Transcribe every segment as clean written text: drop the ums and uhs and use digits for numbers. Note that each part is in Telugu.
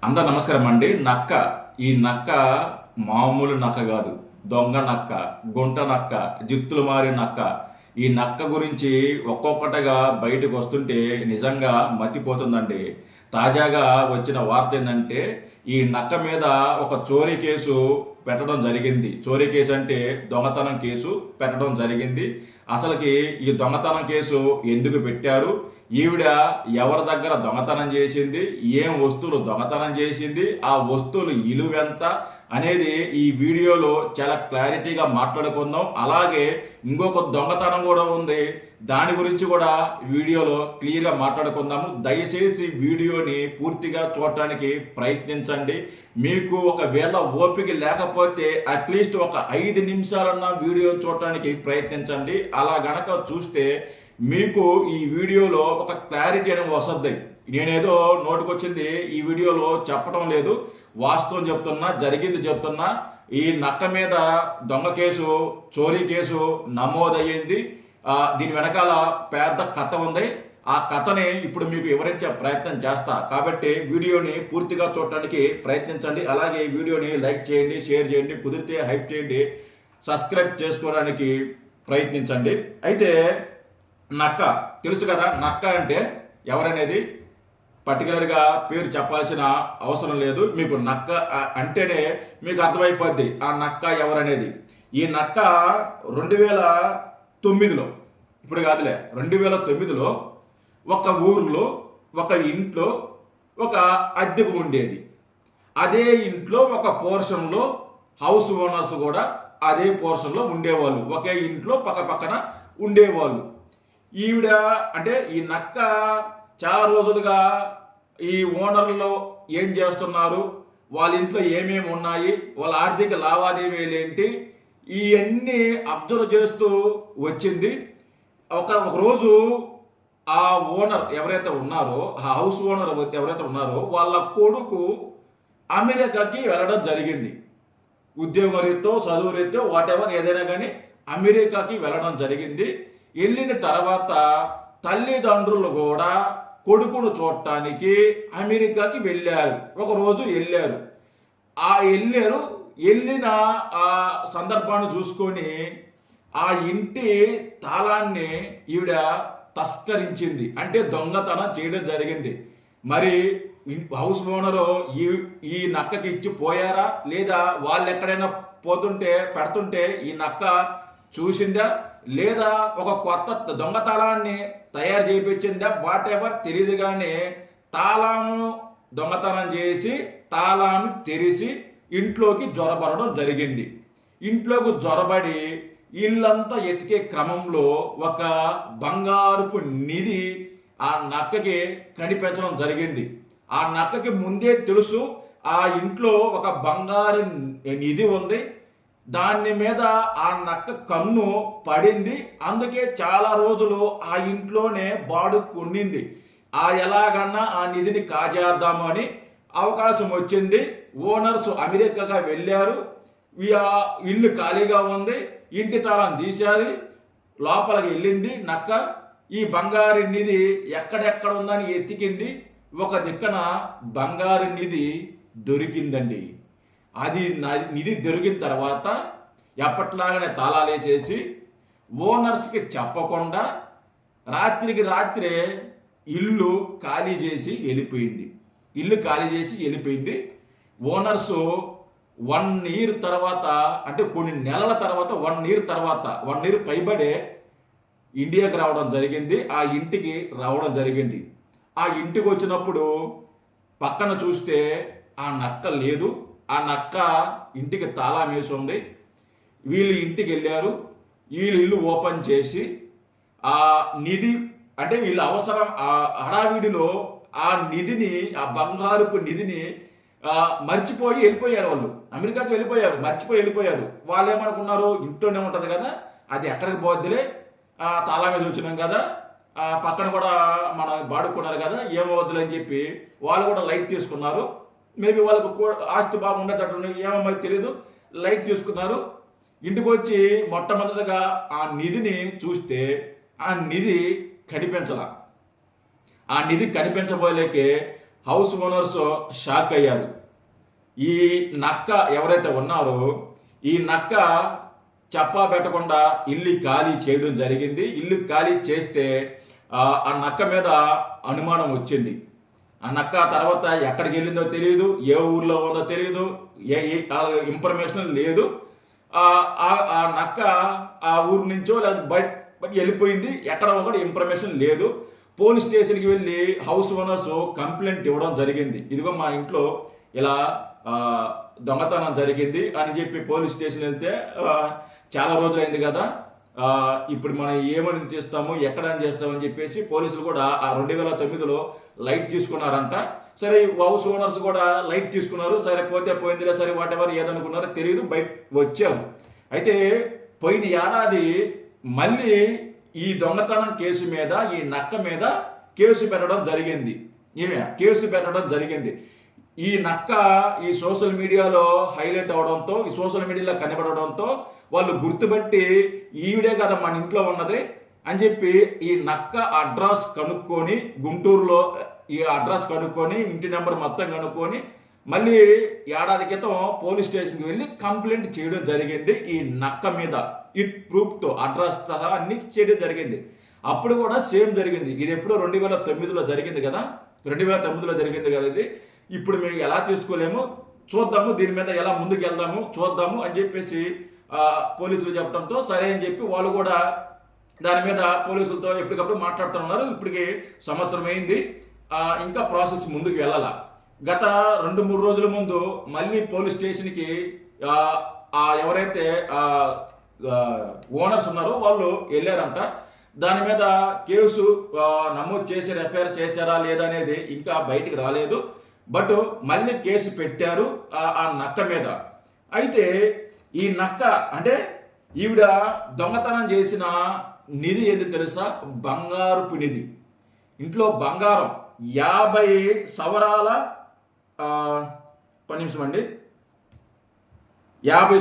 అందరు నమస్కారం అండి. ఈ నక్క మామూలు నక్క కాదు. దొంగ నక్క, గుంట నక్క, జిత్తులు మారి నక్క. ఈ నక్క గురించి ఒక్కొక్కటిగా బయటకు వస్తుంటే నిజంగా మతిపోతుందండి. తాజాగా వచ్చిన వార్త ఏంటంటే ఈ నక్క మీద ఒక చోరీ కేసు పెట్టడం జరిగింది. చోరీ కేసు అంటే దొంగతనం కేసు పెట్టడం జరిగింది. అసలుకి ఈ దొంగతనం కేసు ఎందుకు పెట్టారు, ఈవిడ ఎవరి దగ్గర దొంగతనం చేసింది, ఏం వస్తువులు దొంగతనం చేసింది, ఆ వస్తువులు ఇలువెంత అనేది ఈ వీడియోలో చాలా క్లారిటీగా మాట్లాడుకుందాం. అలాగే ఇంకొక దొంగతనం కూడా ఉంది, దాని గురించి కూడా వీడియోలో క్లియర్గా మాట్లాడుకుందాము. దయచేసి వీడియోని పూర్తిగా చూడటానికి ప్రయత్నించండి. మీకు ఒకవేళ ఓపిక లేకపోతే అట్లీస్ట్ ఒక 5 నిమిషాలన్నా వీడియో చూడటానికి ప్రయత్నించండి. అలా గనక చూస్తే మీకు ఈ వీడియోలో ఒక క్లారిటీ అనేది వస్తుంది. నేనేదో నోటికొచ్చింది ఈ వీడియోలో చెప్పడం లేదు, వాస్తవం చెప్తున్నా, జరిగింది చెప్తున్నా. ఈ నక్క మీద దొంగ కేసు, చోరీ కేసు నమోదయ్యింది. దీని వెనకాల పెద్ద కథ ఉంది. ఆ కథని ఇప్పుడు మీకు వివరించే ప్రయత్నం చేస్తా. కాబట్టి వీడియోని పూర్తిగా చూడటానికి ప్రయత్నించండి. అలాగే వీడియోని లైక్ చేయండి, షేర్ చేయండి, కుదిరితే హైప్ చేయండి, సబ్స్క్రైబ్ చేసుకోవడానికి ప్రయత్నించండి. అయితే నక్క తెలుసు కదా, నక్క అంటే ఎవరనేది పర్టికులర్గా పేరు చెప్పాల్సిన అవసరం లేదు. మీకు నక్క అంటేనే మీకు అర్థమైపోద్ది ఆ నక్క ఎవరనేది. ఈ నక్క 2009లో, ఇప్పుడు కాదులే, 2009లో ఒక ఊర్లో ఒక ఇంట్లో ఒక అద్దెకు ఉండేది. అదే ఇంట్లో ఒక పోర్షన్లో హౌస్ ఓనర్స్ కూడా అదే పోర్షన్లో ఉండేవాళ్ళు. ఒకే ఇంట్లో పక్క పక్కన ఉండేవాళ్ళు. ఈవిడ అంటే ఈ నక్క చాలా రోజులుగా ఈ ఓనర్లో ఏం చేస్తున్నారు, వాళ్ళ ఇంట్లో ఏమేమి ఉన్నాయి, వాళ్ళ ఆర్థిక లావాదేవీలు ఏంటి, ఇవన్నీ అబ్జర్వ్ చేస్తూ వచ్చింది. ఒక రోజు ఆ ఓనర్ ఎవరైతే ఉన్నారో, ఆ హౌస్ ఓనర్ ఎవరైతే ఉన్నారో వాళ్ళ కొడుకు అమెరికాకి వెళ్ళడం జరిగింది. ఉద్యోగ రీత్యో, చదువు రీత్యో, వాట్ ఎవర్ ఏదైనా కానీ అమెరికాకి వెళ్ళడం జరిగింది. వెళ్ళిన తర్వాత తల్లిదండ్రులు కూడా కొడుకును చూడటానికి అమెరికాకి వెళ్ళారు. ఒకరోజు వెళ్ళారు. వెళ్ళిన ఆ సందర్భాన్ని చూసుకొని ఆ ఇంటి తాళాన్ని ఈవిడ తస్కరించింది, అంటే దొంగతనం చేయడం జరిగింది. మరి హౌస్ ఓనరు ఈ నక్కకి ఇచ్చి పోయారా, లేదా వాళ్ళు ఎక్కడైనా పోతుంటే పెడుతుంటే ఈ నక్క చూసిందా, లేదా ఒక కొత్త దొంగ తాళాన్ని తయారు చేయించిందా, వాట్ ఎవర్ తెలియదు. కానీ తాళాను దొంగతనం చేసి తాళాన్ని తెరిచి ఇంట్లోకి జొరబడడం జరిగింది. ఇంట్లోకి జొరబడి ఇల్లంతా ఎతికే క్రమంలో ఒక బంగారుపు నిధి ఆ నక్కకి కనిపించడం జరిగింది. ఆ నక్కకి ముందే తెలుసు ఆ ఇంట్లో ఒక బంగారు నిధి ఉంది. దాని మీద ఆ నక్క కన్ను పడింది. అందుకే చాలా రోజులు ఆ ఇంట్లోనే బాడుకొనింది. ఎలాగన్నా ఆ నిధిని కాజేద్దాము అని అవకాశం వచ్చింది. ఓనర్స్ అమెరికాగా వెళ్ళారు. ఇల్లు ఖాళీగా ఉంది, ఇంటి తాళం తీసేది, లోపలికి వెళ్ళింది నక్క. ఈ బంగారు నిధి ఎక్కడెక్కడ ఉందని ఎతికింది. ఒక దిక్కన బంగారు నిధి దొరికిందండి. అది నిధి దొరికిన తర్వాత ఎప్పట్లాగానే తాళాలు వేసేసి ఓనర్స్కి చెప్పకుండా రాత్రికి రాత్రే ఇల్లు ఖాళీ చేసి వెళ్ళిపోయింది. ఓనర్స్ 1 ఇయర్ తర్వాత, అంటే కొన్ని నెలల తర్వాత, 1 ఇయర్ తర్వాత, 1 ఇయర్ పైబడే ఇండియాకి రావడం జరిగింది. ఆ ఇంటికి రావడం జరిగింది. ఆ ఇంటికి వచ్చినప్పుడు పక్కన చూస్తే ఆ నక్క లేదు. ఆ నక్క ఇంటికి తాళం వేసి ఉంది. వీళ్ళు ఇంటికి వెళ్ళారు. వీళ్ళు ఇల్లు ఓపెన్ చేసి ఆ నిధి, అంటే వీళ్ళ అవసరం, ఆ హడావిడిలో ఆ నిధిని, ఆ బంగారుపు నిధిని మర్చిపోయి వెళ్ళిపోయారు. వాళ్ళు అమెరికాకి వెళ్ళిపోయారు. వాళ్ళు ఏమనుకున్నారు, ఇంట్లోనే ఉంటుంది కదా, అది ఎక్కడికి పోద్దులే, తాళం వేసి వచ్చినాం కదా, పక్కన కూడా మనం బాడుకున్నారు కదా, ఏమవద్దులే అని చెప్పి వాళ్ళు కూడా లైట్ తీసుకున్నారు. మేబీ వాళ్ళకు ఆస్తి బాగుండేటట్టు ఏమో మరి తెలీదు, లైట్ తీసుకున్నారు. ఇంటికి వచ్చి మొట్టమొదటిగా ఆ నిధిని చూస్తే ఆ నిధి కనిపించలా. ఆ నిధి కనిపించబోలేకే హౌస్ ఓనర్స్ షాక్ అయ్యారు. ఈ నక్క ఎవరైతే ఉన్నారో ఈ నక్క చెప్పా పెట్టకుండా ఇల్లు ఖాళీ చేయడం జరిగింది. ఇల్లు ఖాళీ చేస్తే ఆ నక్క మీద అనుమానం వచ్చింది. ఆ నక్క తర్వాత ఎక్కడికి వెళ్ళిందో తెలియదు, ఏ ఊర్లో ఉందో తెలియదు, ఏ ఇన్ఫర్మేషన్ లేదు. ఆ నక్క ఆ ఊరు నుంచో లేదా బయట వెళ్ళిపోయింది, ఎక్కడ కూడా ఇన్ఫర్మేషన్ లేదు. పోలీస్ స్టేషన్కి వెళ్ళి హౌస్ ఓనర్స్ కంప్లైంట్ ఇవ్వడం జరిగింది. ఇదిగో మా ఇంట్లో ఇలా దొంగతనం జరిగింది అని చెప్పి పోలీస్ స్టేషన్ వెళ్తే చాలా రోజులైంది కదా, ఇప్పుడు మనం ఏమని చేస్తాము ఎక్కడని చేస్తామని చెప్పేసి పోలీసులు కూడా ఆ 2009లో లైట్ తీసుకున్నారంట. సరే హౌస్ ఓనర్స్ కూడా లైట్ తీసుకున్నారు. సరే పోతే పోయిందిలే, సరే వాట్ ఎవర్ ఏదనుకున్నారో తెలియదు, బయట వచ్చారు. అయితే పోయిన ఏడాది మళ్ళీ ఈ దొంగతనం కేసు మీద ఈ నక్క మీద కేసు పెట్టడం జరిగింది. కేసు పెట్టడం జరిగింది. ఈ నక్క ఈ సోషల్ మీడియాలో హైలైట్ అవడంతో, ఈ సోషల్ మీడియాలో కనబడడంతో వాళ్ళు గుర్తుపట్టి ఈవిడే కదా మన ఇంట్లో ఉన్నది అని చెప్పి ఈ నక్క అడ్రస్ కనుక్కొని, గుంటూరులో ఈ అడ్రస్ కనుక్కొని, ఇంటి నెంబర్ మొత్తం కనుక్కొని మళ్ళీ ఏడాది క్రితం పోలీస్ స్టేషన్కి వెళ్ళి కంప్లైంట్ చేయడం జరిగింది ఈ నక్క మీద. ఈ ప్రూఫ్తో అడ్రస్ సహా అన్ని చేయడం జరిగింది. అప్పుడు కూడా సేమ్ జరిగింది. ఇది ఎప్పుడో 2009లో జరిగింది కదా, 2009లో జరిగింది కదా ఇది. ఇప్పుడు మేము ఎలా చేసుకోలేము, చూద్దాము, దీని మీద ఎలా ముందుకు వెళ్దాము చూద్దాము అని చెప్పేసి పోలీసులు చెప్పడంతో సరే అని చెప్పి వాళ్ళు కూడా దాని మీద పోలీసులతో ఎప్పటికప్పుడు మాట్లాడుతున్నారు. ఇప్పటికి సంవత్సరం అయింది, ఇంకా ప్రాసెస్ ముందుకు వెళ్ళాల. గత 2-3 రోజుల ముందు మళ్ళీ పోలీస్ స్టేషన్కి ఎవరైతే ఓనర్స్ ఉన్నారో వాళ్ళు వెళ్ళారంట. దాని మీద కేసు నమోదు చేశారు, ఎఫ్ఐఆర్ చేశారా లేదా అనేది ఇంకా బయటికి రాలేదు. బట్ మళ్ళీ కేసు పెట్టారు ఆ నక్క మీద. అయితే ఈ నక్క అంటే ఈవిడ దొంగతనం చేసిన నిధి ఏది తెలుసా? బంగారుపు నిధి. ఇంట్లో బంగారం 50 సవరాల 10 నిమిషం అండి 50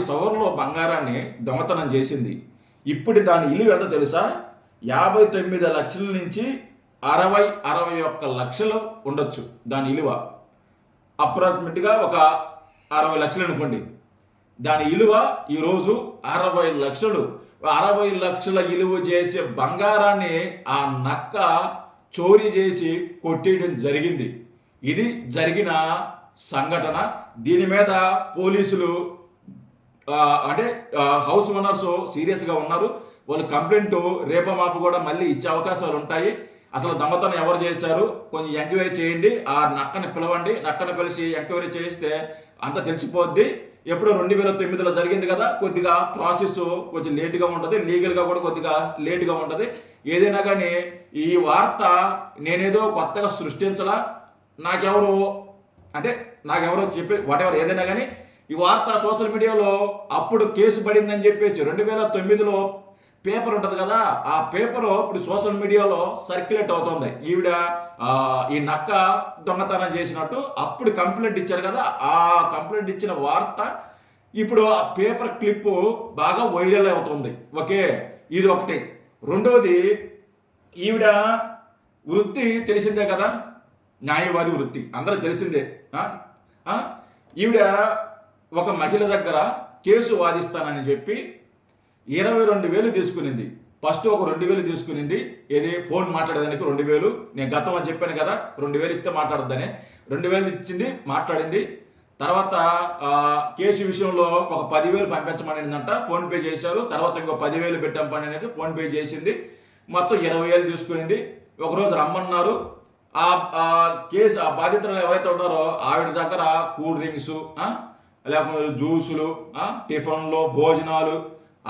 సవర్లో బంగారాన్ని దొంగతనం చేసింది. ఇప్పుడు దాని ఇల్లు ఎంత తెలుసా? 59 లక్షల నుంచి 61 లక్షలు ఉండొచ్చు దాని విలువ. అప్రాక్సిమేట్గా ఒక 60 లక్షలు అనుకోండి. దాని విలువ ఈరోజు 60 లక్షలు. 60 లక్షల విలువ చేసే బంగారాన్ని ఆ నక్క చోరీ చేసి కొట్టేయడం జరిగింది. ఇది జరిగిన సంఘటన. దీని మీద పోలీసులు అంటే హౌస్ ఓనర్స్ సీరియస్గా ఉన్నారు. వాళ్ళు కంప్లైంట్ రేపో మాపు కూడా మళ్ళీ ఇచ్చే అవకాశాలు ఉంటాయి. అసలు దొంగతనం ఎవరు చేశారు కొంచెం ఎంక్వైరీ చేయండి, ఆ నక్కని పిలవండి, నక్కని పిలిచి ఎంక్వైరీ చేస్తే అంత తెలిసిపోద్ది. ఎప్పుడో 2009లో జరిగింది కదా, కొద్దిగా ప్రాసెస్ కొంచెం లేటుగా ఉంటుంది, లీగల్గా కూడా కొద్దిగా లేటుగా ఉంటుంది. ఏదైనా కానీ ఈ వార్త నేనేదో కొత్తగా సృష్టించలా, నాకెవరో చెప్పి వాటెవర్ ఏదైనా కానీ ఈ వార్త సోషల్ మీడియాలో అప్పుడు కేసు పడిందని చెప్పేసి 2009లో పేపర్ ఉంటుంది కదా, ఆ పేపర్ ఇప్పుడు సోషల్ మీడియాలో సర్క్యులేట్ అవుతుంది. ఈవిడ ఈ నక్క దొంగతనం చేసినట్టు అప్పుడు కంప్లైంట్ ఇచ్చారు కదా, ఆ కంప్లైంట్ ఇచ్చిన వార్త ఇప్పుడు ఆ పేపర్ క్లిప్ బాగా వైరల్ అవుతుంది. ఓకే, ఇది ఒకటి. రెండోది, ఈవిడ వృత్తి తెలిసిందే కదా, న్యాయవాది వృత్తి అందరూ తెలిసిందే. ఈవిడ ఒక మహిళ దగ్గర కేసు వాదిస్తానని చెప్పి 22,000 తీసుకునింది. ఫస్ట్ ఒక 2,000 తీసుకునింది. ఏది ఫోన్ మాట్లాడేదానికి 2,000. నేను గతంలో చెప్పాను కదా 2,000 ఇస్తే మాట్లాడద్దని. 2,000 ఇచ్చింది, మాట్లాడింది. తర్వాత కేసు విషయంలో ఒక 10,000 పంపించమనిందంట, ఫోన్పే చేశారు. తర్వాత ఇంకో 10,000 పెట్టాం పని అనేది ఫోన్పే చేసింది. మొత్తం 20,000 తీసుకునింది. ఒకరోజు రమ్మన్నారు. ఆ కేసు ఆ బాధితులు ఎవరైతే ఉన్నారో ఆవిడ దగ్గర కూల్ డ్రింక్స్, లేకపోతే జ్యూసులు, టిఫిన్లు, భోజనాలు,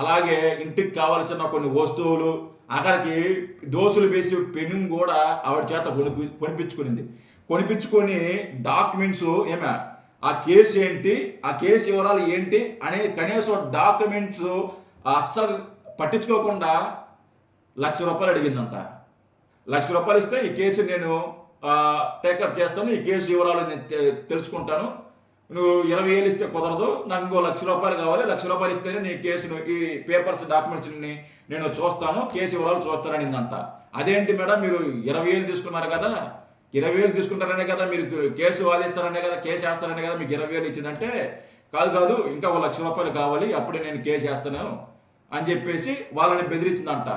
అలాగే ఇంటికి కావాల్సిన కొన్ని వస్తువులు, అక్కడికి దోసులు వేసి పెను కూడా ఆవిడ చేత కొనిపించుకొని డాక్యుమెంట్స్ ఆ కేసు ఏంటి, ఆ కేసు వివరాలు ఏంటి అనే కనీసం డాక్యుమెంట్స్ అస్సలు పట్టించుకోకుండా ₹1,00,000 అడిగిందంట. ₹1,00,000 ఇస్తే ఈ కేసు నేను టేకప్ చేస్తాను, ఈ కేసు వివరాలు నేను తెలుసుకుంటాను, నువ్వు 20,000 ఇస్తే కుదరదు, నాకు ఇంకో ₹1,00,000 కావాలి, ₹1,00,000 ఇస్తేనే నీ కేసును ఈ పేపర్స్ డాక్యుమెంట్స్ని నేను చూస్తాను, కేసు వివరాలు చూస్తాననిందంట. అదేంటి మేడం మీరు 20,000 తీసుకున్నారు కదా, 20,000 తీసుకుంటారనే కదా మీరు కేసు వాదిస్తారనే కదా, కేసు వేస్తారనే కదా మీకు 20,000 ఇచ్చిందంటే, కాదు ఇంకా ఒక ₹1,00,000 కావాలి, అప్పుడే నేను కేసు వేస్తాను అని చెప్పేసి వాళ్ళని బెదిరించిందంట.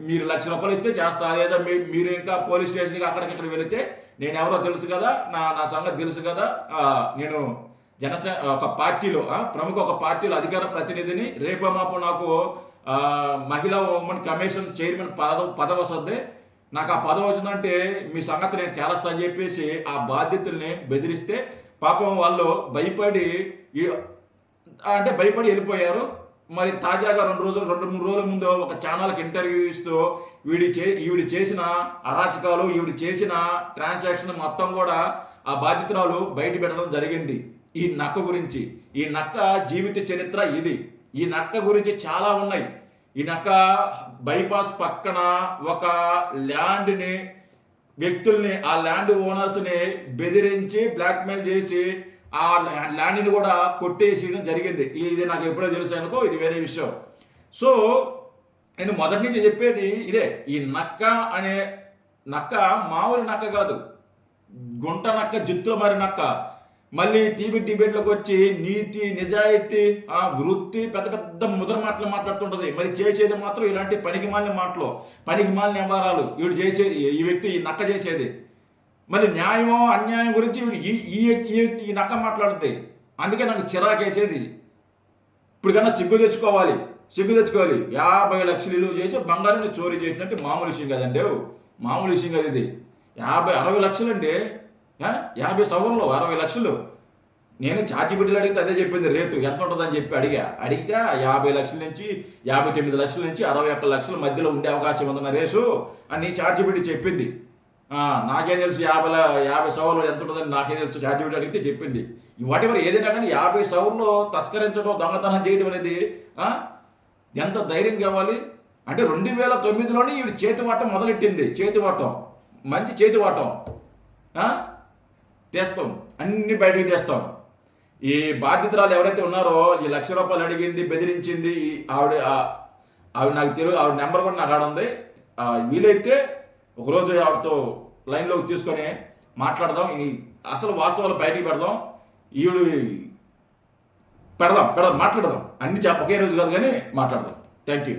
మీరు ₹1,00,000 ఇస్తే చేస్తా, లేదా మీరు ఇంకా పోలీస్ స్టేషన్కి అక్కడికి వెళితే నేను ఎవరో తెలుసు కదా, నా సంగతి తెలుసు కదా, నేను జనసేన ఒక పార్టీలో ప్రముఖ ఒక పార్టీలో అధికార ప్రతినిధిని, రేపో మాపో నాకు మహిళా ఉమెన్ కమిషన్ చైర్మన్ పదవి వస్తుంది, నాకు ఆ పదవి వచ్చిందంటే మీ సంగతి నేను తేలస్తా అని చెప్పేసి ఆ బాధ్యతల్ని బెదిరిస్తే పాపం వాళ్ళు భయపడి వెళ్ళిపోయారు. మరి తాజాగా 2-3 రోజుల ముందు ఒక ఛానల్కి ఇంటర్వ్యూ ఇస్తూ ఈవిడి చేసిన అరాచకాలు, ఈవిడి చేసిన ట్రాన్సాక్షన్ మొత్తం కూడా ఆ బాధితురాలు బయట పెట్టడం జరిగింది. ఈ నక్క గురించి, ఈ నక్క జీవిత చరిత్ర ఇది. ఈ నక్క గురించి చాలా ఉన్నాయి. ఈ నక్క బైపాస్ పక్కన ఒక ల్యాండ్ని, వ్యక్తుల్ని, ఆ ల్యాండ్ ఓనర్స్ని బెదిరించి బ్లాక్మెయిల్ చేసి ఆ ల్యాండ్ని కూడా కొట్టేసేయడం జరిగింది. ఇది నాకు ఎప్పుడో తెలుసు అనుకో, ఇది వేరే విషయం. సో నేను మొదటి నుంచి చెప్పేది ఇదే, ఈ నక్క అనే నక్క మామూలు నక్క కాదు, గుంట నక్క, జిత్తుల మరి నక్క. మళ్ళీ టీవీ డిబేట్లోకి వచ్చి నీతి, నిజాయితీ, వృత్తి, పెద్ద పెద్ద ముద్ర మాటలు మాట్లాడుతుంటది. మరి చేసేది మాత్రం ఇలాంటి పనికిమాలిన మాటలు, పనికిమాలిన వ్యవహారాలు ఈ వ్యక్తి, ఈ నక్క చేసేది. మరి న్యాయమో అన్యాయం గురించి ఈ నక్క మాట్లాడుతాయి. అందుకే నాకు చిరాకేసేది. ఇప్పుడు కన్నా సిగ్గు తెచ్చుకోవాలి. 50 లక్షలు విలువ చేసి బంగారం చోరీ చేసినట్టు మామూలు విషయం కదండి, మామూలు విషయం కదా ఇది. 60 లక్షలు అండి, 50 సంవత్సరంలో 60 లక్షలు. నేను చాటిబిడ్డలు అడిగితే అదే చెప్పింది రేటు ఎంత ఉంటుందని చెప్పి అడిగితే 50 లక్షల నుంచి 59 లక్షల నుంచి 61 లక్షల మధ్యలో ఉండే అవకాశం ఉందన్న రేసు అని చాటిబిడ్డి చెప్పింది. నాకేం తెలుసు 50 సవర్లు ఎంత ఉంటుందని నాకేం తెలుసు, చాటిబిడ్డి అడిగితే చెప్పింది. వాటెవర్ ఏదైనా కానీ 50 సవర్లు తస్కరించడం, దొంగతనం చేయడం అనేది ఎంత ధైర్యం కావాలి అంటే. 2009లోనే ఈవిడ చేతివాటం మొదలెట్టింది. మంచి చేతివాటం తెస్తాం, అన్ని బయటకు తెస్తాం. ఈ బాధితురాలు ఎవరైతే ఉన్నారో, ఈ ₹1,00,000 అడిగింది, బెదిరించింది, ఆవిడ నాకు తెలియదు, ఆవిడ నెంబర్ కూడా నాకు ఆడ ఉంది. వీలైతే ఒకరోజు ఆవిడతో లైన్లోకి తీసుకొని మాట్లాడదాం, అసలు వాస్తవాలు బయటికి పెడదాం, పెడదాం మాట్లాడదాం. అన్ని ఒకే రోజు కాదు కానీ మాట్లాడదాం. Thank you.